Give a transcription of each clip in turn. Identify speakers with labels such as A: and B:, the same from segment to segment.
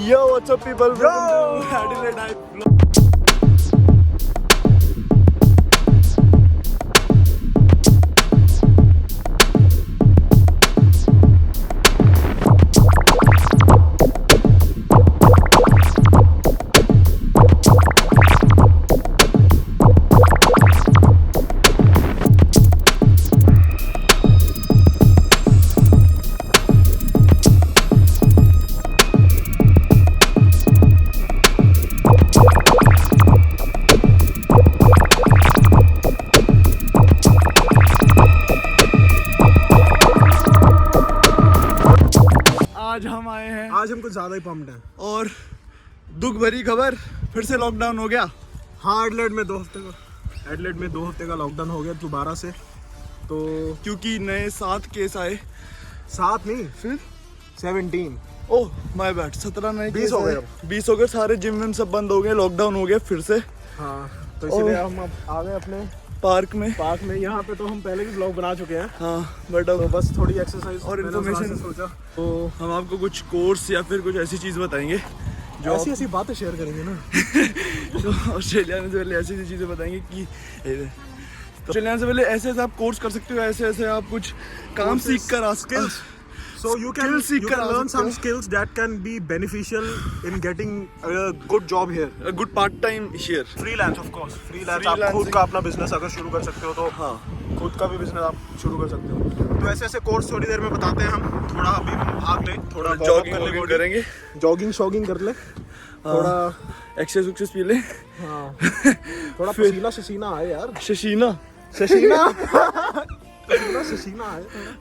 A: Yo, what's up, people? Welcome to Adelaide Hype Vlog. आज हम आए हैं,
B: आज हम कुछ ज्यादा ही पम्प्ड हैं
A: और दुख भरी खबर, फिर से लॉकडाउन हो गया।
B: हाँ, एडिलेड में 2 हफ्ते का लॉकडाउन हो गया दोबारा से। तो
A: क्योंकि नए 7 केस आए।
B: 7 नहीं,
A: फिर
B: 17।
A: ओह माय बैड, 17 नए
B: 20 हो गए।
A: 20 हो गए। सारे जिम विम सब बंद हो गए, लॉकडाउन हो गया फिर से।
B: हाँ, तो इसीलिए हम अब आ गए अपने
A: पार्क में।
B: यहाँ पे तो हम पहले भी ब्लॉग बना चुके हैं।
A: हाँ, बट
B: तो बस थोड़ी एक्सरसाइज
A: और इन्फॉर्मेशन
B: सोचा,
A: तो हम आपको कुछ कोर्स या फिर कुछ ऐसी चीज़ बताएंगे जो
B: ऐसी बातें शेयर करेंगे ना।
A: तो ऑस्ट्रेलिया से पहले ऐसी ऐसी चीज़ें बताएंगे कि तो ऑस्ट्रेलिया से पहले ऐसे ऐसे आप कोर्स कर सकते हो, ऐसे ऐसे आप कुछ काम सीख कर आ सकते हो।
B: So you can learn some skills that can be beneficial in getting a good job here.
A: A good part time here.
B: Freelance of course. Freelance आप खुद का अपना बिजनेस अगर शुरू कर सकते हो तो
A: हाँ,
B: खुद का भी बिजनेस आप शुरू कर सकते हो। तो ऐसे ऐसे कोर्स थोड़ी देर में बताते हैं हम। थोड़ा अभी हम भाग ले, थोड़ा
A: जॉगिंग करेंगे,
B: जॉगिंग कर ले, थोड़ा
A: एक्सरसाइज उक्सरसाइज पी ले।
B: हाँ, थोड़ा पसीना आए यार।
A: शशीना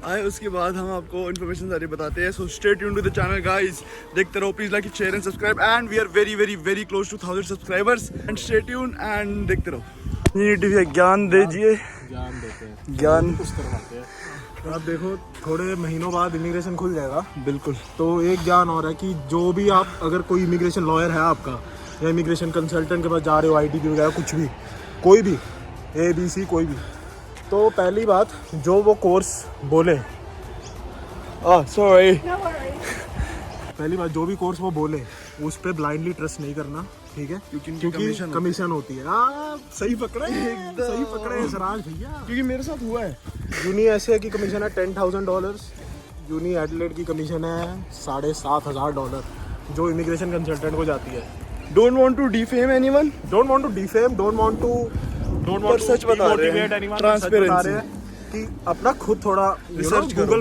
A: आए। उसके बाद हम आपको इन्फॉर्मेशन सारी बताते हैं। So stay tuned to the channel guys, देखते रहो, please like, share and subscribe, and we are very very very close to 1000 subscribers, and stay tuned and देखते रहो। ये ज्ञान दीजिए,
B: ज्ञान देते हैं,
A: ज्ञान
B: कुछ करवाते हैं। अब देखो, थोड़े महीनों बाद इमिग्रेशन खुल जाएगा।
A: बिल्कुल।
B: तो एक ज्ञान और है कि जो भी आप, अगर कोई इमिग्रेशन लॉयर है आपका या इमिग्रेशन कंसल्टेंट के पास जा रहे हो, ITP वगैरह कुछ भी, कोई भी ABC कोई भी, तो पहली बात जो वो कोर्स बोले,
A: सॉरी,
B: पहली बात जो भी कोर्स वो बोले उस पर ब्लाइंडली ट्रस्ट नहीं करना, ठीक है? क्योंकि कमीशन होती है। सही पकड़े सराज भैया,
A: क्योंकि मेरे साथ हुआ है।
B: यूनी ऐसे की कमीशन है $10,000, यूनी एडिलेड की कमीशन है $7,500 जो इमिग्रेशन कंसल्टेंट को जाती है।
A: Don't want to defame anyone,
B: don't want
A: सच बता रहे हैं, ट्रांसपेरेंसी
B: कि अपना खुद थोड़ा
A: रिसर्च
B: गूगल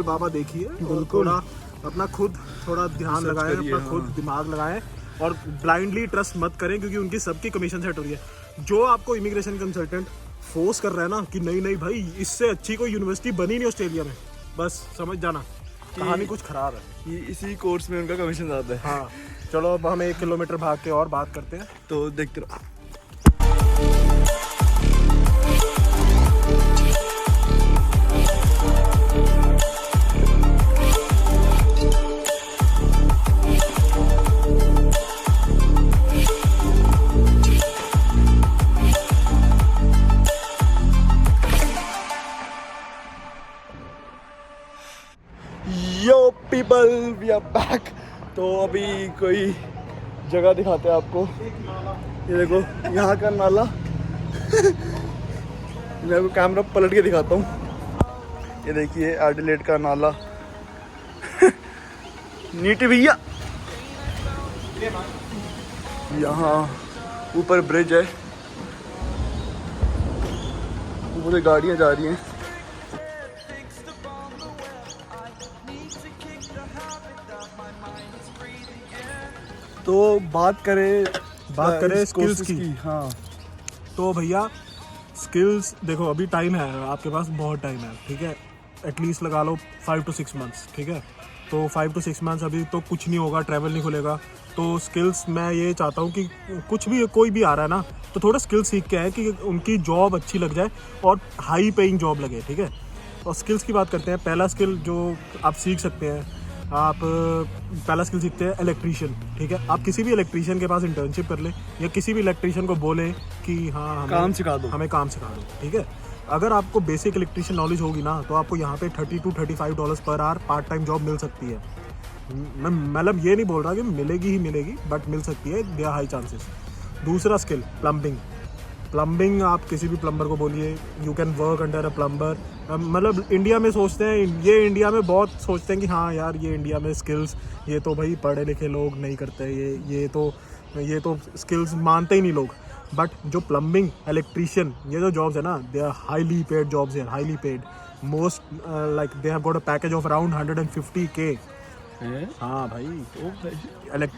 B: बाबा देखिए, थोड़ा अपना खुद थोड़ा ध्यान लगाएं, अपना खुद दिमाग लगाएं और ब्लाइंडली ट्रस्ट मत करें, क्योंकि उनकी सबकी कमीशन सेट हो रही है। जो आपको इमिग्रेशन कंसल्टेंट फोर्स कर रहा है ना कि नहीं भाई, इससे अच्छी कोई यूनिवर्सिटी बनी नहीं ऑस्ट्रेलिया में, बस समझ जाना कहानी कुछ खराब है।
A: इसी कोर्स में उनका कमीशन ज़्यादा है।
B: हाँ, चलो अब हम 1 किलोमीटर भाग के और बात करते हैं,
A: तो देखते रहो। Yo people, we are back। तो अभी कोई जगह दिखाते हैं आपको। ये देखो, यहाँ का नाला। मैं आपको कैमरा पलट के दिखाता हूँ। ये देखिए एडिलेड का नाला। नीटी भैया, यहाँ ऊपर ब्रिज है, ऊपर से गाड़ियाँ जा रही हैं। तो बात करें स्किल्स की। हाँ,
B: तो भैया स्किल्स देखो, अभी टाइम है आपके पास, बहुत टाइम है, ठीक है? एटलीस्ट लगा लो 5 to 6 months, ठीक है? तो 5 to 6 months अभी तो कुछ नहीं होगा, ट्रैवल नहीं खुलेगा। तो स्किल्स मैं ये चाहता हूँ कि कुछ भी कोई भी आ रहा है ना, तो थोड़ा स्किल सीख के आए कि उनकी जॉब अच्छी लग जाए और हाई पेइंग जॉब लगे, ठीक है? और स्किल्स की बात करते हैं। पहला स्किल जो आप सीख सकते हैं, आप पहला स्किल सीखते हैं इलेक्ट्रीशियन, ठीक है? आप किसी भी इलेक्ट्रीशियन के पास इंटर्नशिप कर ले या किसी भी इलेक्ट्रीशियन को बोले कि हाँ हमें
A: काम सिखा दो,
B: ठीक है? अगर आपको बेसिक इलेक्ट्रीशियन नॉलेज होगी ना, तो आपको यहाँ पे $30 to $35 per hour part time job मिल सकती है। मैं मतलब ये नहीं बोल रहा कि मिलेगी ही मिलेगी, बट मिल सकती है, दे आर हाई चांसेस। दूसरा स्किल प्लम्बिंग। प्लम्बिंग आप किसी भी प्लम्बर को बोलिए, you can work under a plumber. मतलब इंडिया में सोचते हैं, ये इंडिया में बहुत सोचते हैं कि हाँ यार ये इंडिया में स्किल्स, ये तो भाई पढ़े लिखे लोग नहीं करते, ये तो स्किल्स मानते ही नहीं लोग। बट जो प्लम्बिंग, इलेक्ट्रीशियन, ये जो जॉब्स है ना, they are highly paid jobs है, highly paid. Most like they have got a package of around 150K। हाँ भाई,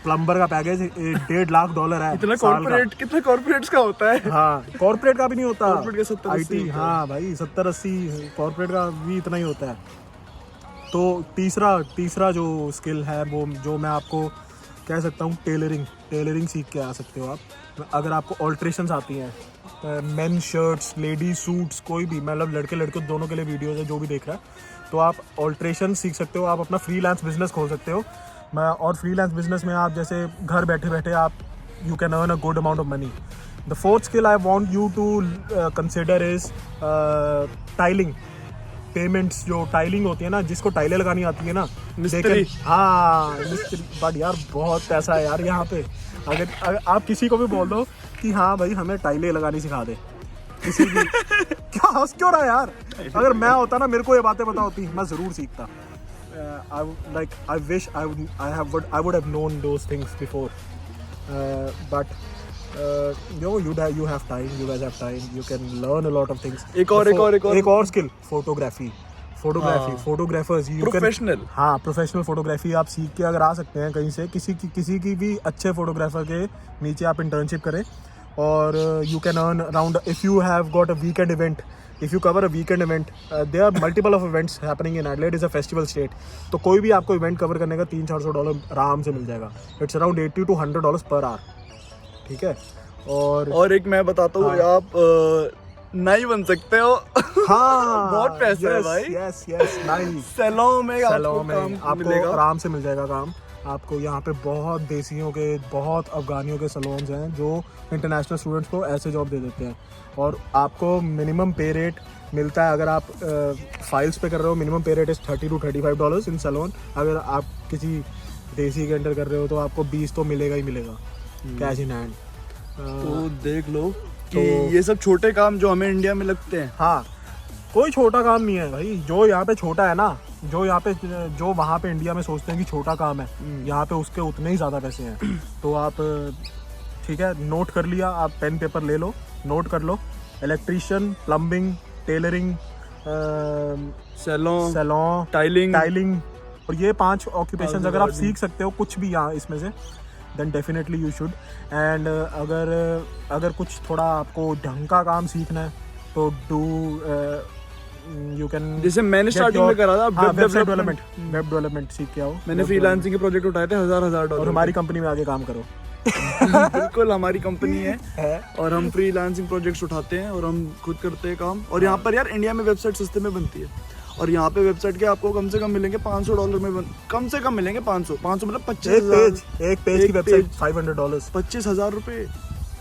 B: प्लम्बर का पैकेज $1.5 लाख है।
A: इतना कॉर्पोरेट, कितना कॉर्पोरेट्स का होता है? हाँ,
B: कॉर्पोरेट का भी नहीं होता,
A: कॉर्पोरेट का 70-80
B: IT, हाँ भाई 70-80, कॉर्पोरेट का भी इतना ही होता है। तो तीसरा जो स्किल है वो जो मैं आपको कह सकता हूँ, टेलरिंग सीख के आ सकते हो आप। अगर आपको ऑल्ट्रेशंस आती हैं, मेन शर्ट्स, लेडी सूट्स, कोई भी, मतलब लड़के दोनों के लिए वीडियोज़ है जो भी देख रहा है, तो आप ऑल्ट्रेशन सीख सकते हो, आप अपना फ्रीलांस बिजनेस खोल सकते हो। और फ्रीलांस बिजनेस में आप जैसे घर बैठे बैठे आप you can earn a good amount of money. The fourth skill I want you to consider is tiling. Payments, जो टाइलिंग होती है ना, जिसको टाइलें लगानी आती है ना,
A: मिस्त्री।
B: हाँ मिस्त्री, बट यार बहुत पैसा है यार यहाँ पे। अगर आप किसी को भी बोल दो कि हाँ भाई हमें टाइलें लगानी सिखा दे, किसी भी क्या हंस क्यों रहा है यार? अगर मैं होता ना, मेरे को ये बातें पता होती, मैं जरूर सीखता। I wish I would have known those things before, but you have time, you guys have time, you can learn a lot of things. एक और स्किल, फोटोग्राफर्स,
A: प्रोफेशनल।
B: हाँ, प्रोफेशनल फोटोग्राफी आप सीख के अगर आ सकते हैं कहीं से, किसी की भी अच्छे फोटोग्राफर के नीचे आप इंटर्नशिप करें, और you can earn around, if you have got a weekend event, if you cover a weekend event, there are multiple of events happening in Adelaide, is a festival state. तो कोई भी आपको event cover करने का $300-400 आराम से मिल जाएगा। It's around $80 to $100 per hour, ठीक है। और
A: एक मैं बताता हूँ,
B: हाँ,
A: आप नहीं बन सकते हो।
B: हाँ
A: बहुत पैसा है भाई।
B: Yes nice.
A: सैलून में
B: आपको आराम से मिल जाएगा काम। आपको यहाँ पे बहुत देसियों के, बहुत अफगानियों के सैलून्स हैं जो इंटरनेशनल स्टूडेंट्स को ऐसे जॉब दे देते हैं, और आपको मिनिमम पे रेट मिलता है। अगर आप फाइल्स पे कर रहे हो, minimum pay rate is $30 to $35 in salon. अगर आप किसी देसी के अंडर कर रहे हो तो आपको 20 तो मिलेगा ही मिलेगा, कैश इन हैंड।
A: तो देख लो कि ये सब छोटे काम जो हमें इंडिया में लगते हैं,
B: हाँ, कोई छोटा काम नहीं है भाई। जो यहाँ पे छोटा है ना, जो वहाँ पे इंडिया में सोचते हैं कि छोटा काम है, यहाँ पे उसके उतने ही ज़्यादा पैसे हैं। तो आप, ठीक है, नोट कर लिया, आप पेन पेपर ले लो, नोट कर लो। Electrician, plumbing, tailoring, salon, tiling, और ये 5 ऑक्यूपेशन अगर आप सीख सकते हो कुछ भी यहाँ इसमें से, then definitely you should. And अगर कुछ थोड़ा आपको ढंग का काम सीखना है तो यू कैन,
A: जैसे मैंने स्टार्टिंग में करा था,
B: वेब डेवलपमेंट सीख के आओ।
A: मैंने फ्रीलांसिंग के प्रोजेक्ट उठाए थे $1000
B: और हमारी कंपनी में आगे काम करो।
A: बिल्कुल, हमारी कंपनी है और हम फ्रीलांसिंग प्रोजेक्ट्स उठाते हैं और हम खुद करते हैं काम। और यहाँ पर यार इंडिया में वेबसाइट सस्ते में बनती है, और यहाँ पे वेबसाइट के आपको कम से कम मिलेंगे $500 में, कम से कम मिलेंगे 500 मतलब 25,000।
B: एक पेज की वेबसाइट $500,
A: 25,000 रुपए।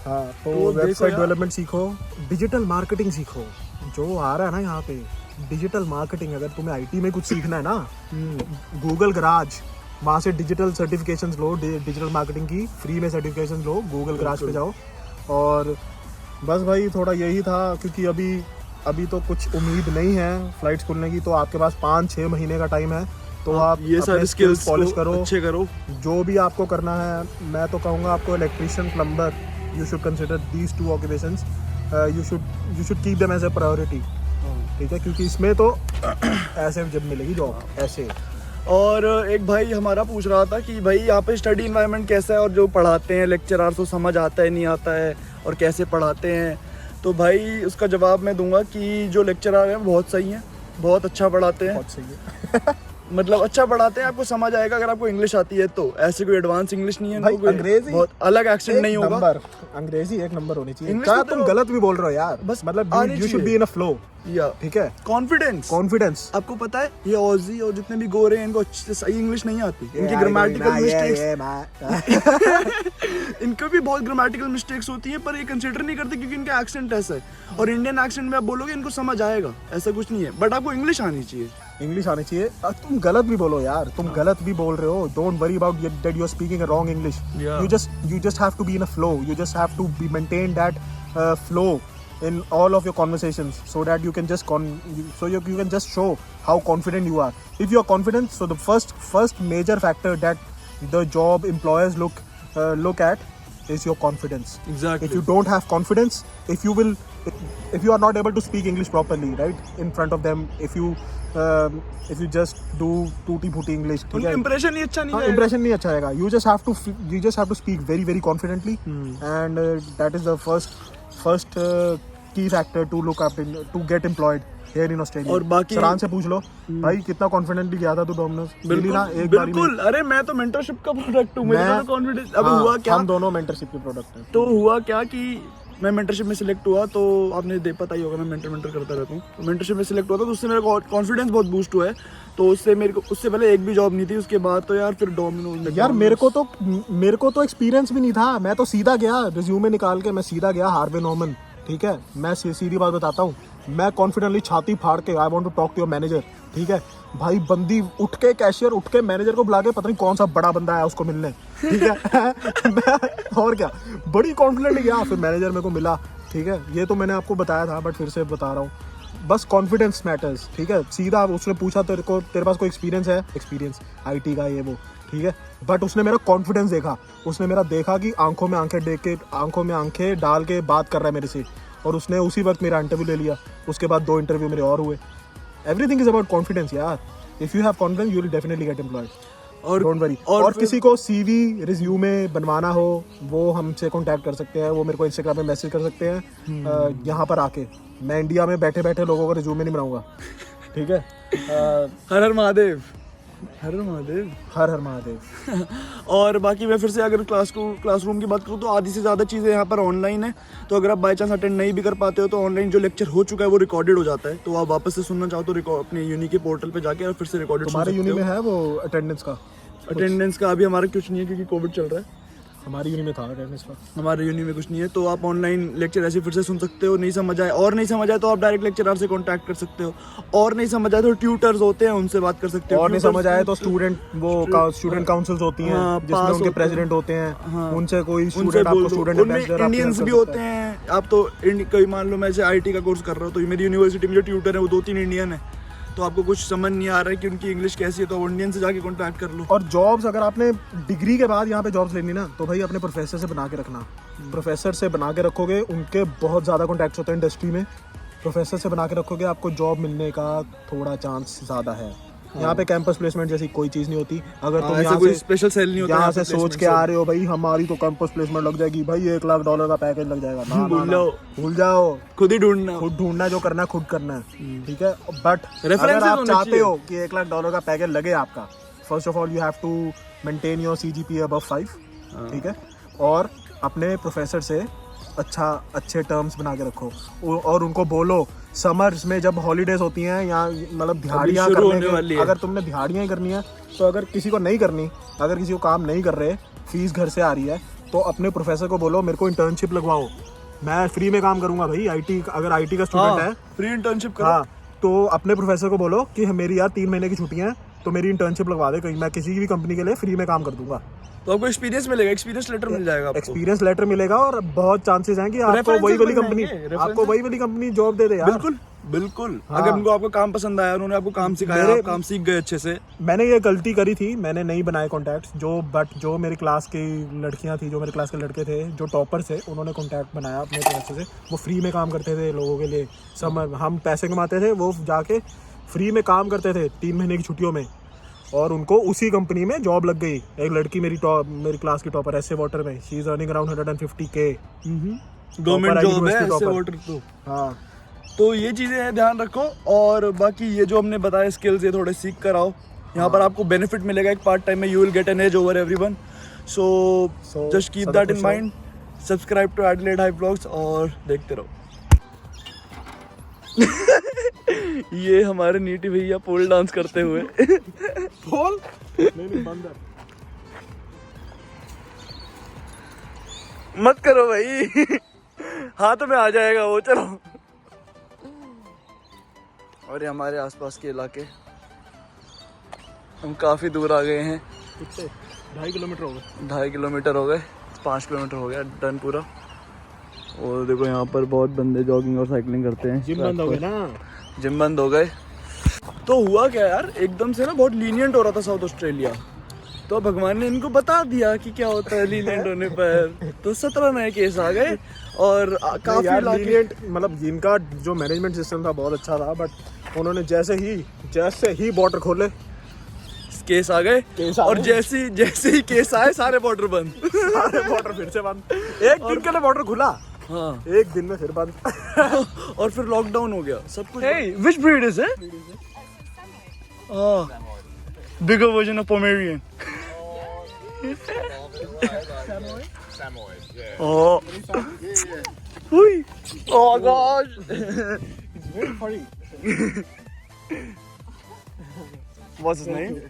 B: हाँ, तो वेबसाइट डेवलपमेंट सीखो, डिजिटल मार्केटिंग सीखो, जो आ रहा है ना यहाँ पे डिजिटल मार्केटिंग। अगर तुम्हें आईटी में कुछ सीखना है ना, गूगल गराज, वहाँ से डिजिटल सर्टिफिकेशंस लो, डिजिटल मार्केटिंग की फ्री में सर्टिफिकेशन लो, गूगल गराज पे जाओ। और बस भाई थोड़ा यही था, क्योंकि अभी तो कुछ उम्मीद नहीं है फ्लाइट्स खुलने की, तो आपके पास 5-6 महीने का टाइम है। तो आप
A: ये सारे स्किल्स
B: पॉलिश करो,
A: अच्छे करो, जो
B: भी आपको करना है। मैं तो कहूँगा आपको electrician, plumber, you should consider these 2 occupations, you should keep them as a priority, ठीक है, क्योंकि इसमें तो ऐसे जब मिलेगी जॉब ऐसे।
A: और एक भाई हमारा पूछ रहा था कि भाई यहाँ पे स्टडी इन्वायरमेंट कैसा है, और जो पढ़ाते हैं लेक्चरर तो समझ आता है नहीं आता है, और कैसे पढ़ाते हैं। तो भाई उसका जवाब मैं दूंगा कि जो लेक्चरर हैं बहुत सही हैं, बहुत अच्छा पढ़ाते हैं,
B: बहुत सही है।
A: मतलब अच्छा पढ़ाते हैं, आपको समझ आएगा अगर आपको इंग्लिश आती है तो। ऐसे कोई एडवांस इंग्लिश नहीं है
B: भाई, अंग्रेजी
A: बहुत अलग एक्सेंट नहीं होगा,
B: अंग्रेजी 1 नंबर होनी चाहिए।
A: क्या
B: तुम गलत भी बोल रहे हो यार,
A: बस
B: मतलब you should be in a flow,
A: या
B: ठीक है। कॉन्फिडेंस।
A: आपको पता है ये ऑजी और जितने भी गोरे हैं इनको अच्छे सही इंग्लिश नहीं आती, इनकी ग्रामेटिकल मिस्टेक्स, इनको भी बहुत ग्रामेटिकल मिस्टेक्स होती है, पर ये कंसीडर नहीं करते क्योंकि इनका एक्सेंट ऐसा है। और इंडियन एक्सेंट में आप बोलोगे इनको समझ आएगा, ऐसा कुछ नहीं है, बट आपको इंग्लिश आनी चाहिए।
B: इंग्लिश आनी चाहिए। तुम गलत भी बोलो यार, तुम गलत भी बोल रहे हो, don't worry about that you are speaking a wrong English. you just have to be in a flow, you just have to be maintain that flow in all of your conversations, so that you can just you can just show how confident you are. If you are confident, so the first major factor that the job employers look at is your confidence.
A: Exactly.
B: If you don't have confidence, if you are not able to speak English properly, right, in front of them, if you just do tutti frutti English,
A: उनका impression ही अच्छा नहीं है।
B: impression नहीं अच्छा आएगा। You just have to speak very very confidently, and that is the first key factor to look up in to get employed here in Australia.
A: और बाकी
B: सरान से पूछ लो भाई कितना कॉन्फिडेंटली गया था तू डोमिनोज?
A: बिल्कुल। अरे मैं तो मेंटरशिप का प्रोडक्ट हूँ, मुझे तो कॉन्फिडेंस। अब हुआ क्या,
B: हम दोनों मेंटरशिप के प्रोडक्ट हैं।
A: तो हुआ क्या कि मैं मेंटरशिप में सिलेक्ट हुआ, तो आपने पता ही होगा मैं मेंटर करता रहता हूँ। तो मेंटरशिप में सिलेक्ट हुआ था, तो उससे मेरा कॉन्फिडेंस बहुत बूस्ट हुआ है। तो उससे उससे पहले एक भी जॉब नहीं थी, उसके बाद तो यार फिर डोमिनोज।
B: यार मेरे को तो एक्सपीरियंस भी नहीं था, मैं तो सीधा गया, रिज्यूमे निकाल के मैं सीधा गया हार्वे नॉर्मन, ठीक है। मैं सीधी बात बताता हूँ, मैं कॉन्फिडेंटली छाती फाड़ के I want to talk to your manager, ठीक है भाई। बंदी उठ के कैशियर उठ के मैनेजर को बुला के पता नहीं कौन सा बड़ा बंदा है उसको मिलने, ठीक है। मैं और क्या बड़ी कॉन्फिडेंटली गया, फिर मैनेजर मेरे को मिला, ठीक है। ये तो मैंने आपको बताया था, बट फिर से बता रहा हूँ, बस कॉन्फिडेंस मैटर्स, ठीक है। सीधा उसने पूछा तेरे पास कोई एक्सपीरियंस है, एक्सपीरियंस IT का ये वो, ठीक है। बट उसने मेरा कॉन्फिडेंस देखा, उसने मेरा देखा कि आंखों में आंखें देख के, आंखों में आंखें डाल के बात कर रहा है मेरे से, और उसने उसी वक्त मेरा इंटरव्यू ले लिया। उसके बाद 2 इंटरव्यू मेरे और हुए। एवरीथिंग इज अबाउट कॉन्फिडेंस यार। If you have confidence you will definitely get employed. और डोंट वरी। और किसी को CV रिज्यूमे बनवाना हो वो हमसे कांटेक्ट कर सकते हैं, वो मेरे को इंस्टाग्राम पे मैसेज कर सकते हैं। यहाँ पर आके मैं इंडिया में बैठे बैठे लोगों का रिज्यूमे नहीं बनाऊंगा, ठीक है।
A: हर हर महादेव, हर हर महादेव,
B: हर हर महादेव।
A: और बाकी मैं फिर से अगर क्लासरूम की बात करूँ तो आधी से ज़्यादा चीज़ें यहाँ पर ऑनलाइन है। तो अगर आप बाई चांस अटेंड नहीं भी कर पाते हो तो ऑनलाइन जो लेक्चर हो चुका है वो रिकॉर्डेड हो जाता है। तो आप वापस से सुनना चाहो तो अपने यूनी के पोर्टल पे जाके और फिर से रिकॉर्डेड।
B: तुम्हारे यूनी में है वो अटेंडेंस का
A: अभी हमारा कुछ नहीं है क्योंकि कोविड चल रहा है।
B: हमारी यूनी में था अटेंडेंस का,
A: हमारे यूनी में कुछ नहीं है। तो आप ऑनलाइन लेक्चर ऐसे फिर से सुन सकते हो। नहीं समझ आए तो आप डायरेक्ट लेक्चरर से कांटेक्ट कर सकते हो। और नहीं समझ आए तो ट्यूटर्स होते हैं, उनसे बात कर सकते हो।
B: और नहीं समझ आए तो स्टूडेंट काउंसिल्स होती हैं, जिसमें उनके प्रेसिडेंट होते हैं, उनसे कोई स्टूडेंट आपको स्टूडेंट एम्बेसडर
A: इंडियंस भी होते हैं। आप तो कोई मान लो मैं IT का कोर्स कर रहा हूँ, तो मेरी यूनिवर्सिटी में जो ट्यूटर है वो 2-3 इंडियन है। तो आपको कुछ समझ नहीं आ रहा है कि उनकी इंग्लिश कैसी है, तो इंडियन से जाके कॉन्टैक्ट कर लो।
B: और जॉब्स अगर आपने डिग्री के बाद यहाँ पे जॉब्स लेनी ना, तो भाई अपने प्रोफेसर से बना के रखना। प्रोफेसर से बना के रखोगे, उनके बहुत ज़्यादा कॉन्टैक्ट्स होते हैं इंडस्ट्री में। प्रोफेसर से बना के रखोगे, आपको जॉब मिलने का थोड़ा चांस ज़्यादा है। यहाँ पे कैंपस प्लेसमेंट जैसी कोई चीज़ नहीं होती। अगर तुम यहाँ से
A: स्पेशल सेल नहीं होता,
B: यहाँ से सोच के आ रहे हो भाई हमारी तो कैंपस प्लेसमेंट लग जाएगी, भाई $1 लाख का पैकेज लग जाएगा, ना भूल जाओ।
A: खुद ही ढूंढना,
B: जो करना है खुद करना है, ठीक है। बट अगर आप चाहते हो कि $1 लाख का पैकेज लगे आपका, first of all you have to maintain your CGPA above 5, ठीक है। और अपने प्रोफेसर से अच्छे टर्म्स बना के रखो, और उनको बोलो समर्स में जब हॉलीडेज होती हैं या मतलब दिहाड़ियाँ करने, अगर तुमने दिहाड़ियाँ ही करनी है, तो अगर किसी को नहीं करनी, अगर किसी को काम नहीं कर रहे, फीस घर से आ रही है, तो अपने प्रोफेसर को बोलो मेरे को इंटर्नशिप लगवाओ, मैं फ्री में काम करूंगा भाई। अगर IT का स्टूडेंट है,
A: फ्री इंटर्नशिप करो।
B: हाँ, तो अपने प्रोफेसर को बोलो कि मेरी यार 3 महीने की छुट्टियां हैं, तो मेरी इंटर्नशिप लगवा दे कहीं, मैं किसी भी कंपनी के लिए फ्री में काम कर दूंगा।
A: तो आपको एक्सपीरियंस मिलेगा, एक्सपीरियंस लेटर मिल जाएगा आपको।
B: एक्सपीरियंस लेटर मिलेगा, और बहुत चांसेस हैं कि आपको वही वाली कंपनी जॉब दे दे यार।
A: बिल्कुल। हाँ। अगर उनको आपका काम पसंद आया, उन्होंने आपको काम सिखाया, आप काम सीख गए अच्छे से।
B: मैंने ये गलती करी थी, मैंने नहीं बनाए कॉन्टैक्ट्स, जो मेरी क्लास की लड़कियां थी, जो मेरे क्लास के लड़के थे, जो टॉपर थे, उन्होंने कॉन्टैक्ट बनाया अपने प्रोफेसर से। वो फ्री में काम करते थे लोगों के लिए, हम पैसे कमाते थे, वो जाके फ्री में काम करते थे 3 महीने की छुट्टियों में, और उनको उसी कंपनी में जॉब लग गई। एक लड़की मेरी क्लास की टॉपर ऐसे वाटर में, she is earning around 150K।
A: Government job है ऐसे वाटर तो।
B: हाँ,
A: तो ये चीज़ें हैं, ध्यान रखो। और बाकी ये जो हमने बताया स्किल्स, ये थोड़े सीख कर आओ। यहाँ पर आपको बेनिफिट मिलेगा एक पार्ट टाइम में, you will get an edge over everyone. So just keep that in mind. Subscribe to Adelaide hi vlogs और देखते रहो। ये हमारे नीटी भैया पोल डांस करते हुए।
B: पोल नहीं बंद है,
A: मत करो भाई, हाथ में आ जाएगा वो। चलो। और ये हमारे आसपास के इलाके हम काफ़ी दूर आ गए हैं।
B: कितने 2.5 किलोमीटर हो गए।
A: 2.5 किलोमीटर हो गए, 5 किलोमीटर हो गया डन पूरा। और देखो यहाँ पर बहुत बंदे जॉगिंग और साइकिलिंग करते हैं।
B: जिम बंद हो गए ना।
A: जिम बंद हो गए। तो हुआ क्या यार, एकदम से ना बहुत लीनियंट हो रहा था साउथ ऑस्ट्रेलिया, तो भगवान ने इनको बता दिया कि क्या होता है लीनियंट होने पर। तो 17 नए केस आ गए और काफी
B: लीनियंट मतलब जिनका जो मैनेजमेंट सिस्टम था बहुत अच्छा था, बट उन्होंने जैसे ही बॉर्डर खोले
A: केस आ गए। और जैसे ही केस आए सारे बॉर्डर बंद।
B: सारे बॉर्डर फिर से बंद। एक दिन के लिए बॉर्डर खुला,
A: हाँ,
B: एक दिन में फिर बंद।
A: और फिर लॉकडाउन हो गया सब कुछ। Which breed is it? Bigger version of Pomeranian.
C: Samoyed, yeah.
A: Oh. Hui. Oh gosh.
B: It's very funny.
A: What's his name?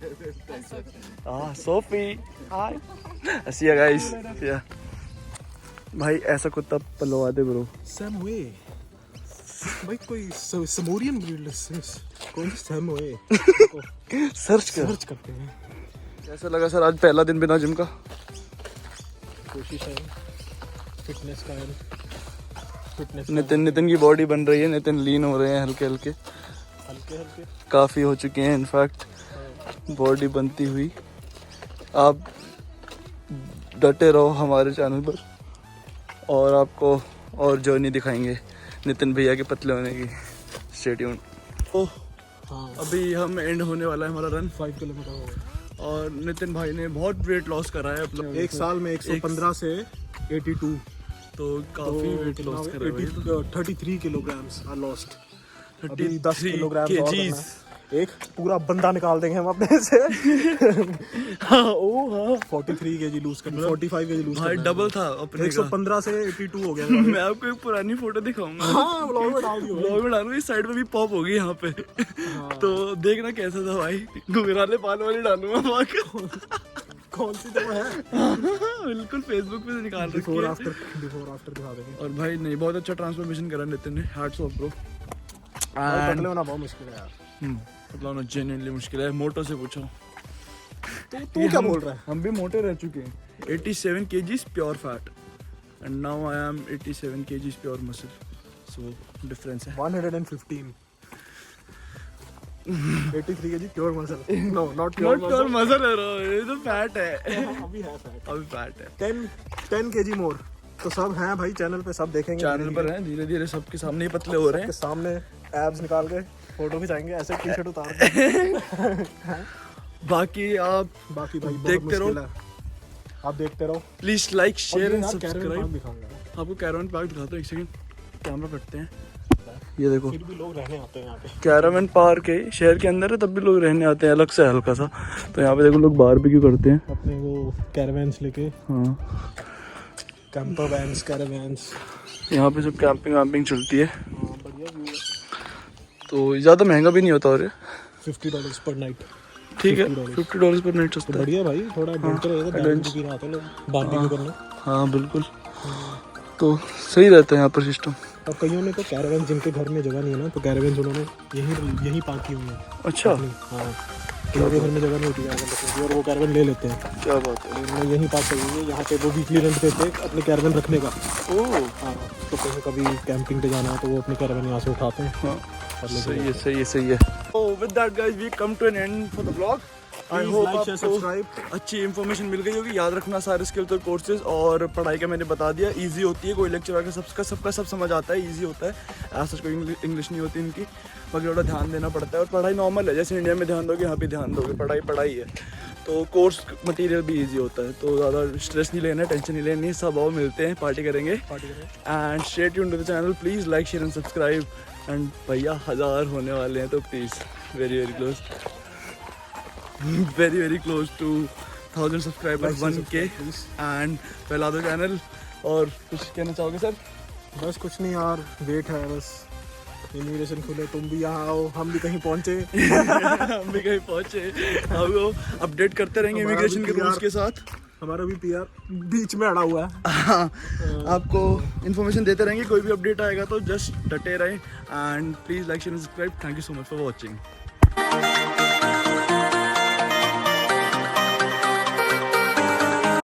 A: Sophie. Hi. See ya guys. See ya. भाई ऐसा कुत्ता पलवा दे ब्रो।
B: सैमोए भाई, कोई समोरियन ब्रीड कौन सी सैमोए?
A: सर्च
B: करते हैं।
A: कैसा लगा सर आज पहला दिन बिना जिम का?
B: कोशिश है फिटनेस
A: नितिन की बॉडी बन रही है, नितिन लीन हो रहे हैं हल्के हल्के काफ़ी हो चुके हैं इनफैक्ट बॉडी बनती हुई। आप डटे रहो हमारे चैनल पर और आपको और जर्नी दिखाएंगे नितिन भैया के पतले होने की। Stay tuned. तो अभी हम एंड होने वाला है हमारा रन।
B: 5 किलोमीटर हो गए
A: और नितिन भाई ने बहुत वेट लॉस करा है अपना।
B: एक साल में 115 से 82,
A: तो काफ़ी वेट लॉस करा है।
B: 33 kilograms are lost।
A: 33
B: 10 kilogram
A: kgs।
B: एक पूरा बंदा निकाल देंगे हम अपने से।
A: हाँ, ओ हाँ
B: 43 kg लूज करना, 45 kg लूज
A: भाई डबल था अपने
B: 115 से 82 हो गया।
A: मैं आपको एक पुरानी फोटो दिखाऊंगा।
B: हाँ, व्लॉग में डाल दियो।
A: व्लॉग में डालूंगा, इस साइड में भी पॉप होगी यहाँ पे। तो देखना कैसा था भाई। घुघराले पाल वाली डालूंगा वहाँ का।
B: कौन सी तो है?
A: बिल्कुल फेसबुक पे से निकाल रखी
B: बिफोर
A: है।
B: आफ्टर दिखा देंगे।
A: और भाई नहीं, बहुत अच्छा ट्रांसफॉर्मेशन करा नितिन ने। Hats off bro.
B: पतले होना बहुत मुश्किल है यार।
A: पतला होना जेन्युइनली मुश्किल है। मोटो से पूछो।
B: तू क्या बोल रहा है?
A: हम भी मोटे रह चुके हैं। 87 kgs pure fat and now I am 87 kgs pure muscle. So difference है
B: 115। 83 kg pure muscle. No not pure
A: pure muscle है रो, ये तो फैट है।
B: अभी है फैट।
A: अभी फैट है।
B: 10 kg मोर। तो सब हैं भाई चैनल पे, सब देखेंगे।
A: चैनल पर हैं, धीरे धीरे सबके सामने ही पतले हो रहे हैं।
B: सामने एब्स निकाल के फोटो खिंचाएंगे ऐसे, टी शर्ट उतार के।
A: बाकी आप
B: बाकी भाई
A: देखते रहो।
B: आप देखते रहो।
A: Please like share and
B: caravan
A: subscribe.
B: दिखाऊंगा
A: आपको कैरवन पार्क दिखाता हूँ, एक सेकंड कैमरा पड़ते हैं। ये देखो
B: फिर भी लोग रहने आते हैं यहाँ पे।
A: कैरावन पार्क है, शहर के अंदर है, तब भी लोग रहने आते हैं अलग से हल्का सा। तो यहाँ पे देखो लोग बारबेक्यू करते हैं
B: अपने वो कैरावैन्स लेके।
A: हाँ,
B: कैंपर वैन्स, कैरावैन्स।
A: यहाँ पे सब कैंपिंग वैम्पिंग चलती है।
B: बढ़िया व्यू है।
A: तो ज़्यादा महंगा भी नहीं होता और ये
B: $50 पर नाइट।
A: ठीक है, $50 पर नाइट सस्ता है।
B: बढ़िया भाई, थोड़ा एडवेंचर रहेगा। बारबेक्यू की रात है, लोग बारबेक्यू करने।
A: हाँ बिल्कुल, तो सही रहता है यहाँ पर सिस्टम।
B: और कईयों ने तो कैरावैन, जिनके घर में जगह नहीं है ना, तो कैरावैन उन्होंने यही पार्क की हुई है।
A: अच्छा,
B: हाँ, उनके घर में जगह नहीं होती कैरावैन रखने की, और वो कैरावैन ले लेते हैं।
A: क्या बात है।
B: उन्होंने यही पार्क करी हुई है। यहाँ पे वो वीकली रेंट देते हैं अपने कैरावैन रखने का।
A: ओह
B: हाँ, तो कहीं कभी कैंपिंग पे जाना है तो वो अपनी कैरावैन यहाँ से उठाते हैं।
A: हाँ, सही है। So with that guys we come to an end for the vlog. I hope आपको अच्छी इन्फॉर्मेशन मिल गई होगी। याद रखना सारे स्किल्स और कोर्सेज, और पढ़ाई का मैंने बता दिया। इजी होती है, कोई लेक्चर आकर सबका सब समझ आता है, इजी होता है। ऐसा कोई इंग्लिश नहीं होती इनकी, बाकी थोड़ा ध्यान देना पड़ता है। और पढ़ाई नॉर्मल है, जैसे इंडिया में ध्यान दोगे यहाँ भी ध्यान दोगे। पढ़ाई है, तो कोर्स मटेरियल भी इजी होता है। तो ज़्यादा स्ट्रेस नहीं लेना, टेंशन नहीं लेनी। सब आओ, मिलते हैं, पार्टी करेंगे। And stay tuned to the channel. Please like share and subscribe. And भैया 1000 होने वाले हैं, तो please very close to 1000 subscribers, 1K। And फैला दो चैनल। और कुछ कहना चाहोगे सर?
B: बस कुछ नहीं यार, वेट है बस इमिग्रेशन खुले, तुम भी यहाँ आओ, हम भी कहीं पहुँचे।
A: हम भी कहीं पहुँचे, हम अपडेट करते रहेंगे इमिग्रेशन के रूल्स के साथ।
B: हमारा भी PR बीच में अड़ा हुआ है।
A: हाँ, आपको इन्फॉर्मेशन देते रहेंगे, कोई भी अपडेट आएगा तो जस्ट डटे रहें। And please like share and subscribe. Thank you so much for watching.